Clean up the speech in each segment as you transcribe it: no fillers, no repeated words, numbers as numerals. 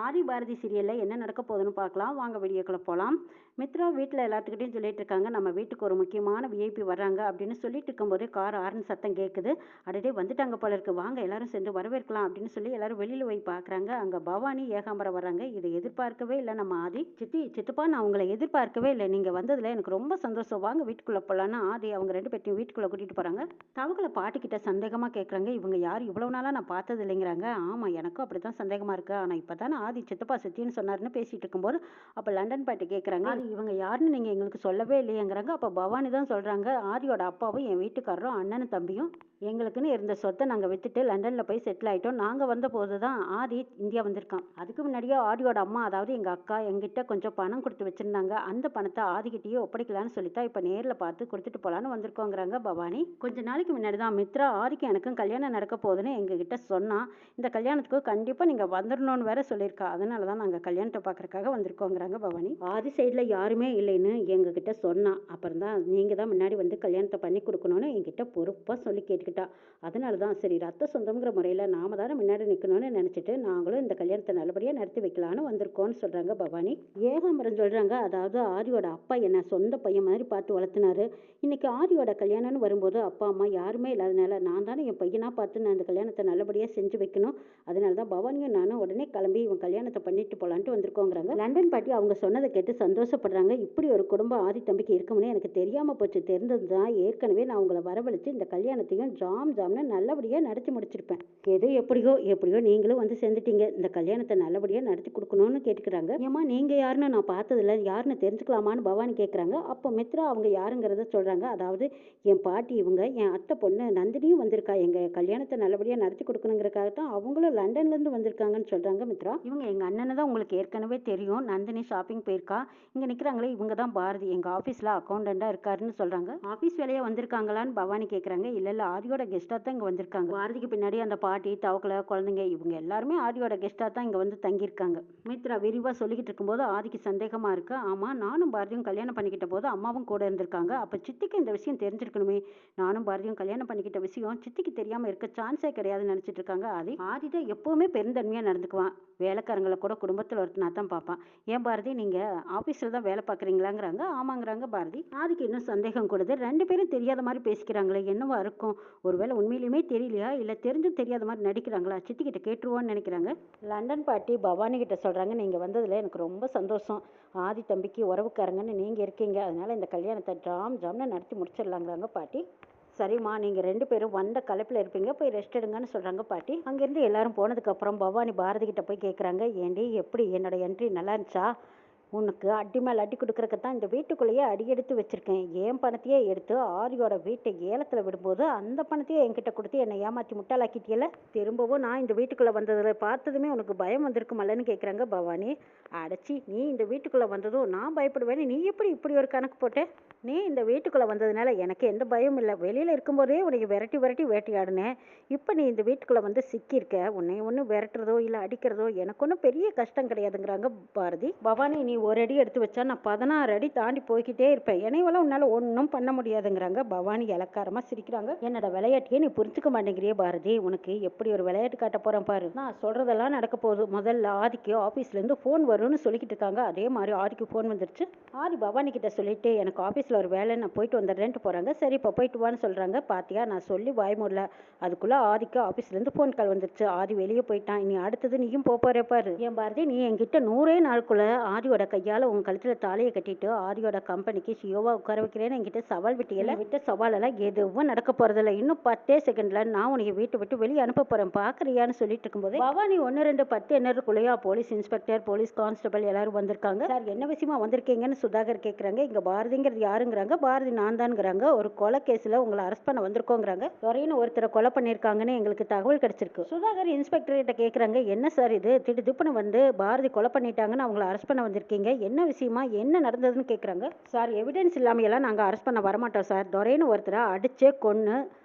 ஆதி பாரதி சீரியலில் என்ன நடக்க போகுதுன்னு பார்க்கலாம் வாங்க வீடியோக்குள்ள போகலாம். மித்ரா வீட்டில் எல்லாத்துக்கிட்டையும் சொல்லிட்டு இருக்காங்க, நம்ம வீட்டுக்கு ஒரு முக்கியமான விஐபி வர்றாங்க அப்படின்னு சொல்லிட்டு இருக்கும்போது கார் ஆரன் சத்தம் கேட்குது. அடடே வந்துட்டாங்க போல இருக்கு, வாங்க எல்லாரும் சேர்ந்து வரவேற்கலாம் அப்படின்னு சொல்லி எல்லாரும் வெளியில் போய் பார்க்குறாங்க. அங்கே பவானி ஏகாம்பரம் வர்றாங்க. இதை எதிர்பார்க்கவே இல்லை நம்ம ஆதி. சித்தப்பா நான் உங்களை எதிர்பார்க்கவே இல்லை, நீங்கள் வந்ததில் எனக்கு ரொம்ப சந்தோஷம், வாங்க வீட்டுக்குள்ளே போகலான்னு ஆதி அவங்க ரெண்டு பேர்த்தையும் வீட்டுக்குள்ளே கூட்டிகிட்டு போகிறாங்க. தவகளை பாட்டிக்கிட்ட சந்தேகமாக கேட்குறாங்க, இவங்க யார் இவ்வளோ நாளாக நான் பார்த்தது இல்லைங்கிறாங்க. ஆமாம் எனக்கும் அப்படி தான் சந்தேகமாக இருக்குது, ஆனால் இப்போ தானே ஆதி சித்தப்பா சித்தின்னு சொன்னாருன்னு பேசிட்டு இருக்கும்போது அப்போ லண்டன் பாட்டி கேட்குறாங்க, அது இவங்க யாருன்னு நீங்கள் எங்களுக்கு சொல்லவே இல்லையேங்கிறாங்க. அப்போ பவானி தான் சொல்கிறாங்க, ஆதியோட அப்பாவும் என் வீட்டுக்காரரும் அண்ணனும் தம்பியும் எங்களுக்குன்னு இருந்த சொத்தை நாங்கள் விற்றுட்டு லண்டனில் போய் செட்டில் ஆகிட்டோம். நாங்கள் வந்த போது தான் ஆதி இந்தியா வந்திருக்கான். அதுக்கு முன்னாடியே ஆதியோட அம்மா, அதாவது எங்கள் அக்கா எங்கிட்ட கொஞ்சம் பணம் கொடுத்து வச்சுருந்தாங்க. அந்த பணத்தை ஆதிக்கிட்டேயே ஒப்படைக்கலான்னு சொல்லித்தான் இப்போ நேரில் பார்த்து கொடுத்துட்டு போகலான்னு வந்திருக்கோங்கிறாங்க பவானி. கொஞ்ச நாளைக்கு முன்னாடி தான் மித்ரா ஆதிக்கும் எனக்கும் கல்யாணம் நடக்க போகுதுன்னு எங்ககிட்ட சொன்னால், இந்த கல்யாணத்துக்கு கண்டிப்பாக நீங்கள் வந்துடணும்னு வேற சொல்லியிருக்கா. அதனால தான் நாங்கள் கல்யாணத்தை பார்க்குறக்காக வந்திருக்கோங்கிறாங்க பவானி. ஆதி சைடில் யாருமே இல்லைன்னு எங்ககிட்ட சொன்னா, அப்புறம் தான் நீங்கள் தான் முன்னாடி வந்து கல்யாணத்தை பண்ணி கொடுக்கணும்னு என்கிட்ட பொறுப்பாக சொல்லி கேட்டுக்கிட்டா. அதனால தான் சரி, ரத்த சொந்தங்கிற முறையில் நாம தானே முன்னாடி நிற்கணும்னு நினச்சிட்டு நாங்களும் இந்த கல்யாணத்தை நல்லபடியாக நடத்தி வைக்கலான்னு வந்திருக்கோன்னு சொல்கிறாங்க பவானி. ஏகாம்பரம் சொல்கிறாங்க, அதாவது ஆதியோட அப்பா என்ன சொந்த பையன் மாதிரி பார்த்து வளர்த்துனாரு. இன்னைக்கு ஆதியோட கல்யாணம்னு வரும்போது அப்பா அம்மா யாருமே இல்லாதனால நான் தானே என் பையனாக பார்த்து நான் இந்த கல்யாணத்தை நல்லபடியாக செஞ்சு வைக்கணும். அதனால தான் பவானியும் நானும் உடனே கிளம்பி இவன் கல்யாணத்தை பண்ணிட்டு போகலான்ட்டு வந்திருக்கோங்கிறாங்க. லண்டன் பாட்டி அவங்க சொன்னதை கேட்டு சந்தோஷப்படுறாங்க. இப்படி ஒரு குடும்பம் ஆதி தம்பிக்கு இருக்கும்னு எனக்கு தெரியாமல் போச்சு. தெரிந்தது தான் ஏற்கனவே நான் உங்களை வரவழைச்சு இந்த கல்யாணத்தையும் ஜாம்னு நல்லபடியாக நடத்தி முடிச்சிருப்பேன். எது எப்படியோ நீங்களும் வந்து சேர்ந்துட்டீங்க. இந்த கல்யாணத்தை நல்லபடியாக நடத்தி கொடுக்கணும்னு கேட்டுக்கிறாங்க. ஏமா நீங்கள் யாருன்னு நான் பார்த்ததில்ல, யாருன்னு தெரிஞ்சுக்கலாமான்னு பவானி கேட்குறாங்க. அப்போ மித்ரா அவங்க யாருங்கிறத சொல்கிறாங்க. அதாவது என் பாட்டி இவங்க, என் அத்தை பொண்ணு நந்தினியும் வந்திருக்கா. எங்கள் கல்யாணத்தை நல்லபடியாக நடத்தி கொடுக்கணுங்கிறக்காக தான் அவங்களும் லண்டன்லேருந்து வந்திருக்காங்கன்னு சொல்கிறாங்க மித்ரா. இவங்க எங்கள் அண்ணனை தான் உங்களுக்கு ஏற்கனவே தெரியும். நந்தினி ஷாப்பிங் போயிருக்கா. இங்கே நிற்கிறாங்களே இவங்க தான் பாரதி, எங்கள் ஆஃபீஸில் அக்கௌண்டண்ட்டாக இருக்காருன்னு சொல்கிறாங்க. ஆஃபீஸ் வேலையாக வந்திருக்காங்களான்னு பவானி கேட்குறாங்க. இல்லை ஆதியோட கெஸ்ட்டாக தான் இங்கே வந்திருக்காங்க. பாரதிக்கு பின்னாடி அந்த பாட்டி தவக்கலை குழந்தைங்க இவங்க எல்லாருமே ஆதியோட கெஸ்ட்டாக தான் இங்கே வந்து தங்கியிருக்காங்க. மித்ரா விரிவாக சொல்லிக்கிட்டு இருக்கும்போது ஆதிக்கு சந்தேகமாக இருக்கு. ஆமாம் நானும் பாரதியும் கல்யாணம் பண்ணிக்கிட்ட போது அம்மாவும் கூட இருந்திருக்காங்க. அப்போ சித்திக்கு இந்த விஷயம் தெரிஞ்சிருக்கணுமே. நானும் பாரதியும் கல்யாணம் பண்ணிக்கிட்ட விஷயம் சித்திக்கு தெரியாமல் இருக்க சான்ஸே கிடையாதுன்னு நினச்சிட்டு இருக்காங்க. ஆதி தான் எப்போவுமே பெருந்தன்மையாக நடந்துக்குவான். வேலைக்காரங்களை கூட குடும்பத்தில் ஒருத்தனா தான் பார்ப்பான். ஏன் பாரதி நீங்கள் ஆஃபீஸில் தான் வேலை பார்க்குறீங்களாங்கிறாங்க. ஆமாங்கிறாங்க பாரதி. ஆதிக்கு இன்னும் சந்தேகம் கொடுது. ரெண்டு பேரும் தெரியாத மாதிரி பேசிக்கிறாங்களே, என்னவா இருக்கும்? ஒருவேளை உண்மையிலுமே தெரியலையா, இல்லை தெரிஞ்சும் தெரியாத மாதிரி நடிக்கிறாங்களா? சித்திக்கிட்ட கேட்டுருவோன்னு நினைக்கிறாங்க. லண்டன் பாட்டி பவானி கிட்ட சொல்கிறாங்க, நீங்கள் வந்ததில் எனக்கு ரொம்ப சந்தோஷம். ஆதி தம்பிக்கு உறவுக்காரங்கன்னு நீங்கள் இருக்கீங்க. அதனால் இந்த கல்யாணத்தை ஜாம்னு நடத்தி முடிச்சிடலாங்கிறாங்க பாட்டி. சரிம்மா, நீங்கள் ரெண்டு பேரும் வந்த களைப்பில் இருப்பீங்க, போய் ரெஸ்ட் எடுங்கன்னு சொல்கிறாங்க பாட்டி. அங்கேருந்து எல்லாரும் போனதுக்கப்புறம் பவானி பாரதி கிட்ட போய் கேட்குறாங்க, ஏண்டி எப்படி என்னோட என்ட்ரி நல்லா இருந்துச்சா? உனக்கு அடி மேலே அடி கொடுக்குறக்கு தான் இந்த வீட்டுக்குள்ளேயே அடி எடுத்து வச்சுருக்கேன். என் பணத்தையே எடுத்து ஆரியோட வீட்டை ஏலத்தில் விடும்போது அந்த பணத்தையே என்கிட்ட கொடுத்து என்னை ஏமாற்றி முட்டாளாக்கிட்டியல. திரும்பவும் நான் இந்த வீட்டுக்குள்ளே வந்ததில் பார்த்ததுமே உனக்கு பயம் வந்திருக்குமல்லன்னு கேட்குறாங்க பவானி. அடைச்சி, நீ இந்த வீட்டுக்குள்ளே வந்ததும் நான் பயப்படுவேன்னு நீ எப்படி இப்படி ஒரு கணக்கு போட்டேன்? நீ இந்த வீட்டுக்குள்ளே வந்ததுனால எனக்கு எந்த பயமும் இல்லை. வெளியில் இருக்கும்போதே உனக்கு விரட்டி வேட்டையாடினேன். இப்போ நீ இந்த வீட்டுக்குள்ளே வந்து சிக்கியிருக்க. உன்னை ஒன்றும் விரட்டுறதோ இல்லை அடிக்கிறதோ எனக்கு ஒன்றும் பெரிய கஷ்டம் கிடையாதுங்கிறாங்க பாரதி. பவானி, நீ ஒரு அடி எடுத்து வச்சா நான் 16 அடி தாண்டி போய்கிட்டே இருப்பேன். என்னைவெல்லாம் உன்னால் ஒன்றும் பண்ண முடியாதுங்கிறாங்க பவானி. இலக்காரமாக சிரிக்கிறாங்க. என்னோட விளையாட்டையே நீ புரிஞ்சுக்க மாட்டேங்கிறியே பாரதி. உனக்கு எப்படி ஒரு விளையாட்டு காட்ட போகிறேன் பாரு. நான் சொல்கிறதெல்லாம் நடக்க போகுது. முதல்ல ஆதிக்கு ஆஃபீஸ்லேருந்து ஃபோன் வரும்னு சொல்லிக்கிட்டு இருக்காங்க. அதே மாதிரி ஆதிக்கு ஃபோன் வந்துருச்சு. ஆதி பவானி கிட்ட சொல்லிட்டு எனக்கு ஆஃபீஸில் ஒரு வேலை, நான் போயிட்டு வந்துடுறேன்ட்டு போகிறாங்க. சரி இப்போ போயிட்டு வான்னு சொல்கிறாங்க. பாத்தியா, நான் சொல்லி வாய் மூடல, அதுக்குள்ளே ஆதிக்கு ஆஃபீஸ்லேருந்து ஃபோன் கால் வந்துருச்சு. ஆதி வெளியே போயிட்டான். இனி அடுத்தது நீயும் போகிறே பாரு. ஏன் பாரதி, நீ என்கிட்ட 100 நாளுக்குள்ளே ஆதியோட கையால் உன் கழுத்தில் தாலியை கட்டிட்டு ஆதியோட கம்பெனிக்கு சியோவா உட்கார வைக்கிறேன்னு என்கிட்ட சவால் விட்டியல. விட்ட சவாலெல்லாம் எதுவும் நடக்க போகிறதில்ல. இன்னும் 10 செகண்டில் நான் உனக்கு வீட்டை விட்டு வெளியே அனுப்ப போகிறேன், பார்க்குறியான்னு சொல்லிட்டு இருக்கும்போது பவானி 1 2 10 என்னருக்குள்ளேயா போலீஸ் இன்ஸ்பெக்டர், போலீஸ் கான்ஸ்டபிள் எல்லாரும் வந்திருக்காங்க. சார் என்ன விஷயமா வந்திருக்கீங்கன்னு சுதாகர் கேட்குறாங்க. இங்கே பாரதிங்கிறது யாருங்கிறாங்க. பாரதி நான் தான்ங்கிறாங்க. ஒரு கொலை கேஸில் உங்களை அரெஸ்ட் பண்ண வந்திருக்கோங்கிறாங்க. துறையின்னு ஒருத்தரை கொலை பண்ணியிருக்காங்கன்னு எங்களுக்கு தகவல் கிடைச்சிருக்கு. சுதாகர் இன்ஸ்பெக்டர் கிட்ட கேட்குறாங்க, என்ன சார் இது திடுதிப்புன்னு வந்து பாரதி கொலை பண்ணிட்டாங்கன்னு அவங்கள அரெஸ்ட் பண்ண வந்திருக்கீங்க, என்ன விஷயமா, என்ன நடந்ததுன்னு கேட்குறாங்க. சார் எவிடன்ஸ் இல்லாமையெல்லாம் நாங்கள் அரெஸ்ட் பண்ண வரமாட்டோம் சார். துரைன்னு ஒருத்தரை அடிச்சே கொன்று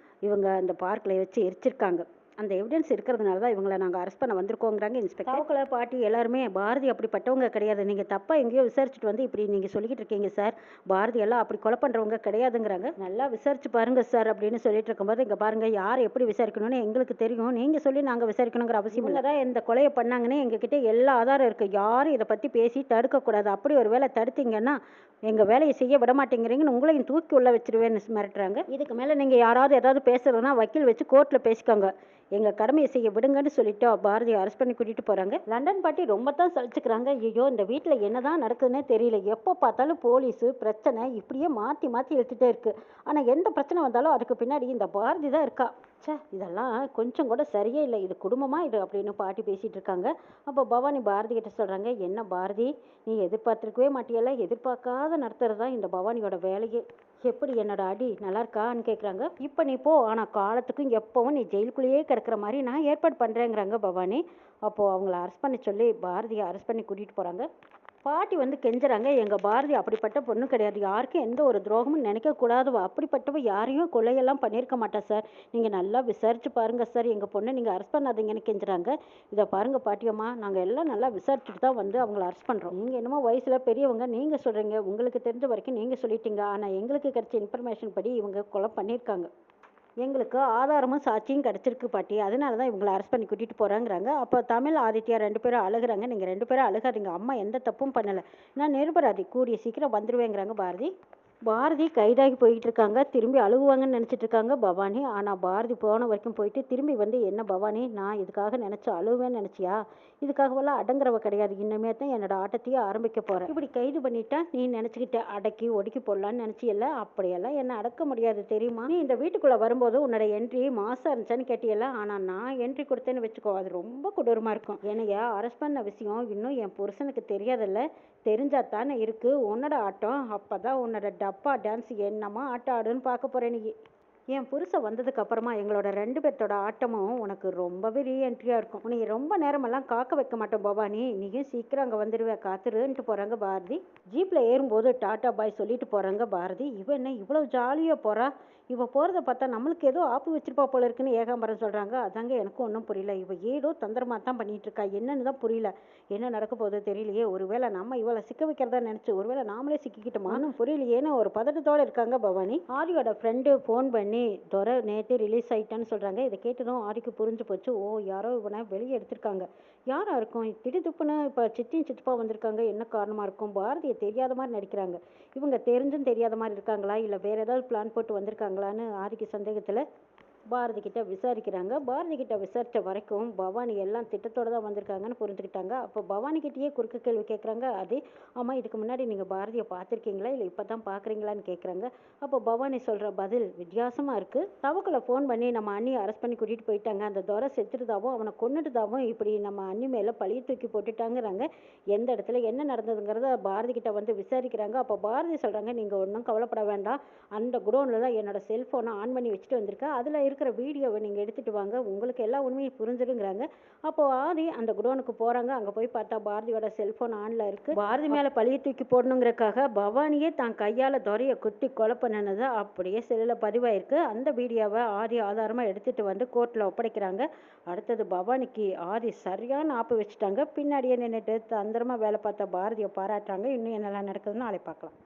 இவங்க அந்த பார்க்கில் வச்சு எரிச்சிருக்காங்க. அந்த எவிடன்ஸ் இருக்கிறதுனால தான் இவங்கள நாங்கள் அரெஸ்ட் பண்ண வந்திருக்கோங்கிறாங்க இன்ஸ்பெக்டர். தவக்கலை பாட்டி எல்லாருமே பாரதி அப்படிப்பட்டவங்க கிடையாது, நீங்கள் தப்பாக எங்கேயோ விசாரிச்சுட்டு வந்து இப்படி நீங்கள் சொல்லிக்கிட்டு இருக்கீங்க சார், பாரதி எல்லாம் அப்படி கொலை பண்ணுறவங்க கிடையாதுங்கிறாங்க. நல்லா விசாரிச்சு பாருங்க சார் அப்படின்னு சொல்லிட்டு இருக்கும்போது, இங்கே பாருங்க யார் எப்படி விசாரிக்கணும்னு எங்களுக்கு தெரியும், நீங்கள் சொல்லி நாங்கள் விசாரிக்கணுங்கிற அவசியம் இல்லை. தான் இந்த கொலையை பண்ணாங்கன்னு எங்ககிட்ட எல்லா ஆதாரம் இருக்குது, யாரும் இதை பற்றி பேசி தடுக்கக்கூடாது, அப்படி ஒரு வேலை தடுத்தீங்கன்னா எங்கள் வேலையை செய்ய விட மாட்டேங்கிறீங்கன்னு உங்களையும் தூக்கி உள்ள வச்சிருவேன்னு மிரட்டுறாங்க. இதுக்கு மேலே நீங்கள் யாராவது ஏதாவது பேசுறதுன்னா வக்கீல் வச்சு கோர்ட்டில் பேசிக்கோங்க, எங்கள் கடமையை செய்ய விடுங்கன்னு சொல்லிட்டு பாரதியை அரெஸ்ட் பண்ணி கூட்டிகிட்டு போகிறாங்க. லண்டன் பாட்டி ரொம்ப தான் சலிச்சுக்கிறாங்க. ஐயோ இந்த வீட்டில் என்ன தான் நடக்குதுன்னே தெரியல, எப்போ பார்த்தாலும் போலீஸு பிரச்சனை இப்படியே மாற்றி மாற்றி இழுத்துட்டே இருக்குது. ஆனால் எந்த பிரச்சனை வந்தாலும் அதுக்கு பின்னாடி இந்த பாரதி தான் இருக்கா. சே, இதெல்லாம் கொஞ்சம் கூட சரியே இல்லை, இது குடும்பமாக இது அப்படின்னு பாட்டி பேசிகிட்டு இருக்காங்க. அப்போ பவானி பாரதி கிட்ட சொல்கிறாங்க, என்ன பாரதி, நீ எதிர்பார்த்துருக்கவே மாட்டியல்ல, எதிர்பார்க்காத நடத்துறது தான் இந்த பவானியோட வேலையே. எப்படி என்னோட அடி நல்லா இருக்கான்னு கேட்குறாங்க. இப்போ நீ போ, ஆனால் காலத்துக்கும் எப்போவும் நீ ஜெயிலுக்குள்ளேயே கிடக்கிற மாதிரி நான் ஏற்பாடு பண்ணுறேங்கிறாங்க பவானி. அப்போது அவங்கள அரெஸ்ட் பண்ணி சொல்லி பாரதியை அரெஸ்ட் பண்ணி கூட்டிகிட்டு போகிறாங்க. பாட்டி வந்து கெஞ்சுறாங்க, எங்கள் பாரதி அப்படிப்பட்ட பொண்ணு கிடையாது, யாருக்கும் எந்த ஒரு துரோகமும் நினைக்கக்கூடாதவ, அப்படிப்பட்டவ யாரையும் கொலையெல்லாம் பண்ணியிருக்க மாட்டா சார், நீங்கள் நல்லா விசாரிச்சு பாருங்க சார், எங்கள் பொண்ணை நீங்கள் அரெஸ்ட் பண்ணாதீங்கன்னு கெஞ்சுறாங்க. இதை பாருங்கள் பாட்டியம்மா, நாங்கள் எல்லாம் நல்லா விசாரிச்சுட்டு தான் வந்து அவங்கள அரெஸ்ட் பண்ணுறோம். நீங்கள் என்னமோ வயசில் பெரியவங்க, நீங்கள் சொல்கிறீங்க, உங்களுக்கு தெரிஞ்ச வரைக்கும் நீங்கள் சொல்லிட்டீங்க, ஆனால் எங்களுக்கு கிடைச்ச இன்ஃபர்மேஷன் படி இவங்க கொலை பண்ணியிருக்காங்க, எங்களுக்கு ஆதாரமும் சாட்சியும் கிடச்சிருக்கு பாட்டி, அதனால தான் இவங்களை அரெஸ்ட் பண்ணி கூட்டிகிட்டு போகிறாங்கிறாங்க. அப்போ தமிழ் ஆதித்யா 2 பேரும் அழுகுறாங்க. நீங்கள் 2 பேரும் அழுகாதீங்க, அம்மா எந்த தப்பும் பண்ணலை, நான் நிரபராதி, கூடிய சீக்கிரம் வந்துடுவேங்கிறாங்க பாரதி. பாரதி கைதாகி போய்கிட்டு இருக்காங்க. திரும்பி அழுகுவாங்கன்னு நினச்சிட்டு இருக்காங்க பவானி. ஆனால் பாரதி போன வரைக்கும் போயிட்டு திரும்பி வந்து, என்ன பவானி, நான் இதுக்காக நினச்சி அழுவேன்னு நினச்சியா, இதுக்காகவெல்லாம் அடங்குறவ கிடையாது, இன்னமே தான் என்னோட ஆட்டத்தையே ஆரம்பிக்க போகிறேன், இப்படி கைது பண்ணிட்டா நீ நினச்சிக்கிட்ட அடக்கி ஒடுக்கி போடலான்னு நினச்சியல்ல, அப்படியெல்லாம் என்னை அடக்க முடியாது தெரியுமா, நீ இந்த வீட்டுக்குள்ளே வரும்போது உன்னோட என்ட்ரி மாசாக இருந்துச்சான்னு கேட்டியல்ல, ஆனால் நான் என்ட்ரி கொடுத்தேன்னு வச்சுக்கோ, அது ரொம்ப கொடூரமாக இருக்கும். என்னைய அரெஸ்ட் பண்ண விஷயம் இன்னும் என் புருஷனுக்கு தெரியாதில்ல, தெரிஞ்சா தானே இருக்கு உன்னோட ஆட்டம், அப்போ தான் உன்னோட டப்பா டான்ஸ் என்னமா ஆட்டம் ஆடுன்னு பார்க்க போகிறேன் நீ. என் புருஷன் வந்ததுக்கு அப்புறமா எங்களோட 2 பேர்த்தோட ஆட்டமும் உனக்கு ரொம்பவே ரீஎன்ட்ரியாக இருக்கும், நீ ரொம்ப நேரமெல்லாம் காக்க வைக்க மாட்டோம் பவானி, நீயும் சீக்கிரம் அங்கே வந்துடுவேன், காத்துருன்ட்டு போகிறாங்க பாரதி. ஜீப்பில் ஏறும்போது டாட்டா பாய் சொல்லிட்டு போகிறாங்க பாரதி. இவ என்ன இவ்வளோ ஜாலியாக போகிறா, இவ போகிறத பார்த்தா நம்மளுக்கு ஏதோ ஆப்பு வச்சிருப்பா போல இருக்குன்னு ஏகாம்பரம் சொல்கிறாங்க. அதாங்க எனக்கும் ஒன்றும் புரியல, இவ ஏதோ தந்திரமாக தான் பண்ணிட்டு இருக்கா, என்னன்னு தான் புரியல, என்ன நடக்க போகுது தெரியலையே, ஒருவேளை நம்ம இவளை சிக்க வைக்கிறதா நினச்சி ஒருவேளை நாமளே சிக்கிக்கிட்டோமான்னு புரியலையேன்னு ஒரு பதட்டத்தோடு இருக்காங்க பவானி. ஆரியோட ஃப்ரெண்டு ஃபோன் பண்ணி துரை நேற்றே ரிலீஸ் ஆகிட்டான்னு சொல்கிறாங்க. இதை கேட்டதும் ஆரிக்கு புரிஞ்சு போச்சு, ஓ யாரோ இவனை வெளியே எடுத்திருக்காங்க, யாராக இருக்கும், திடுதுப்புன்னு இப்போ சித்தியும் சித்தப்பா வந்திருக்காங்க, என்ன காரணமாக இருக்கும், பாரதியை தெரியாத மாதிரி நடிக்கிறாங்க, இவங்க தெரிஞ்சும் தெரியாத மாதிரி இருக்காங்களா, இல்லை வேறு ஏதாவது பிளான் போட்டு வந்திருக்காங்களான்னு ஆரிக்கு சந்தேகத்தில் பாரதி கிட்ட விசாரிக்கிறாங்க. பாரதி கிட்ட விசாரித்த வரைக்கும் பவானி எல்லாம் திட்டத்தோடு தான் வந்திருக்காங்கன்னு புரிஞ்சுக்கிட்டாங்க. அப்போ பவானி கிட்டேயே குறுக்க கேள்வி கேட்குறாங்க. அது ஆமாம், இதுக்கு முன்னாடி நீங்கள் பாரதியை பார்த்துருக்கீங்களா இல்லை இப்போ தான் பார்க்குறீங்களான்னு கேட்குறாங்க. அப்போ பவானி சொல்கிற பதில் வித்தியாசமாக இருக்குது. தவக்கலை ஃபோன் பண்ணி நம்ம அண்ணியை அரெஸ்ட் பண்ணி கூட்டிகிட்டு போயிட்டாங்க, அந்த துரை செத்துட்டுதாவும் அவனை கொண்டுட்டுதாவும் இப்படி நம்ம அண்ணி மேலே பழிய தூக்கி போட்டுட்டாங்கிறாங்க. எந்த இடத்துல என்ன நடந்ததுங்கிறத பாரதி கிட்ட வந்து விசாரிக்கிறாங்க. அப்போ பாரதி சொல்கிறாங்க, நீங்கள் ஒன்றும் கவலைப்பட வேண்டாம், அந்த குடோனில் தான் என்னோடய செல்ஃபோனை ஆன் பண்ணி வச்சுட்டு வந்திருக்கேன், அதில் இருக்கிற வீடியோவை நீங்கள் எடுத்துகிட்டு வாங்க, உங்களுக்கு எல்லா உண்மையும் புரிஞ்சிடுங்கிறாங்க. அப்போது ஆதி அந்த குடோனுக்கு போகிறாங்க. அங்கே போய் பார்த்தா பாரதியோட செல்ஃபோன் ஆனில் இருக்குது. பாரதி மேலே பழிய தூக்கி போடணுங்கிறக்காக பவானியே தான் கையால் துரையை குட்டி கொலை பண்ணினது அப்படியே செல்லில் பதிவாயிருக்கு. அந்த வீடியோவை ஆதி ஆதாரமாக எடுத்துகிட்டு வந்து கோர்ட்டில் ஒப்படைக்கிறாங்க. அடுத்தது பவானிக்கு ஆதி சரியான ஆப்பு வச்சுட்டாங்க. பின்னாடியே நின்றுட்டு தந்திரமாக வேலை பார்த்த பாரதியை பாராட்டுறாங்க. இன்னும் என்னெல்லாம் நடக்குதுன்னு நாளை பார்க்கலாம்.